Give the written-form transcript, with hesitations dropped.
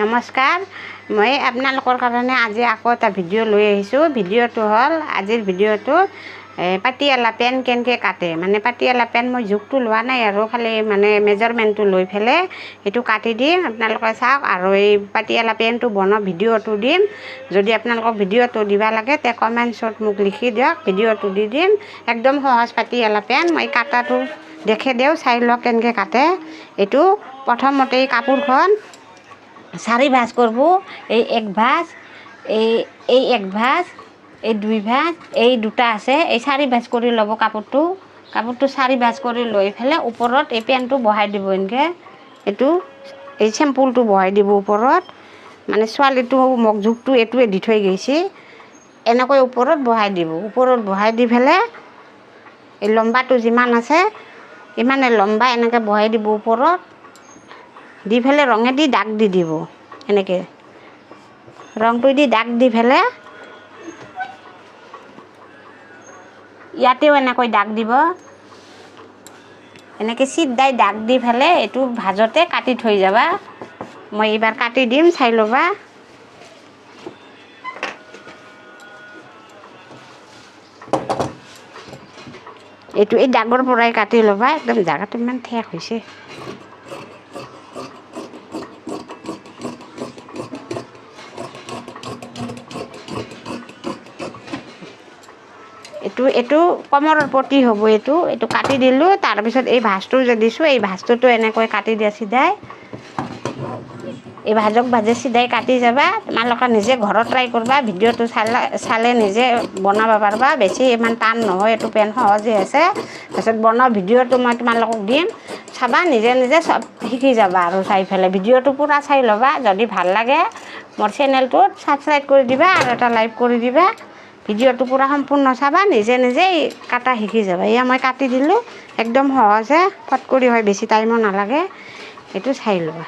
নমস্কাৰ, মই আপোনালোকৰ কাৰণে আজি আকৌ এটা ভিডিঅ' লৈ আহিছোঁ। ভিডিঅ'টো হ'ল আজিৰ ভিডিঅ'টো পাটিয়ালা পেন কেনেকৈ কাটে। মানে পাটিয়ালা পেন মই জোখটো লোৱা নাই আৰু খালি মানে মেজাৰমেণ্টটো লৈ পেলাই সেইটো কাটি দিম, আপোনালোকে চাওক। আৰু এই পাটিয়ালা পেনটো বনোৱা ভিডিঅ'টো দিম। যদি আপোনালোকক ভিডিঅ'টো দিবা লাগে তে কমেণ্টছত মোক লিখি দিয়ক, ভিডিঅ'টো দি দিম। একদম সহজ পাটিয়ালা পেন। মই কাটাটো দেখে দিওঁ, চাই লওক কেনেকৈ কাটে। এইটো প্ৰথমতে কাপোৰখন 4 ভাঁজ করব। এই 1 ভাঁজ, এই 1 ভাঁজ, এই 2 ভাঁজ, এই 2টা আছে। এই 4 ভাঁজ কৰি ল'ব কাপোৰটো 4 ভাঁজ কৰি লৈ ফেলে ওপৰত এই পেনটো বহাই দিব। এনেকৈ এইটো এই চেম্পুলটো বহাই দিব ওপৰত। মানে ছোৱালীটো মোক জোখটো এইটোৱে দি থৈ গৈছে। এনেকৈ ওপৰত বহাই দিব। ওপৰত বহাই দি ফেলে এই লম্বাটো যিমান আছে ইমানে লম্বা এনেকৈ বহাই দিব ওপৰত। দি ফেলে ৰঙেদি দাগ দি দিব। এনেকৈ ৰংটো দি দাগ দি ফেলে ইয়াতেও এনেকৈ দাগ দিব। এনেকৈ চিধাই দাগ দি ফেলে এইটো ভাজতে কাটি থৈ যাবা। মই এইবাৰ কাটি দিম, চাই ল'বা। এইটো এই দাগৰ পৰাই কাটি ল'বা। একদম জাগাটো ইমান ঠেক হৈছে। এইটো কমৰৰ পটি হ'ব। এইটো কাটি দিলোঁ। তাৰপিছত এই ভাঁজটো যে দিছোঁ, এই ভাঁজটোতো এনেকৈ কাটি দিয়া চিধাই। এই ভাঁজে চিধাই কাটি যাবা। তোমালোকে নিজে ঘৰত ট্ৰাই কৰিবা। ভিডিঅ'টো চালে নিজে বনাব পাৰিবা। বেছি ইমান টান নহয়, এইটো পেন সহজে আছে। তাৰপিছত বনোৱা ভিডিঅ'টো মই তোমালোকক দিম, চাবা। নিজে নিজে চব শিকি যাবা আৰু চাই পেলাই ভিডিঅ'টো পূৰা চাই ল'বা। যদি ভাল লাগে মোৰ চেনেলটোত ছাবস্ক্ৰাইব কৰি দিবা আৰু এটা লাইক কৰি দিবা। ভিডিঅ'টো পূৰা সম্পূৰ্ণ চাবা, নিজে নিজেই কাটা শিকি যাবা। এয়া মই কাটি দিলোঁ। একদম সহজে ফট কৰি হয়, বেছি টাইমো নালাগে। এইটো চাই ল'বা।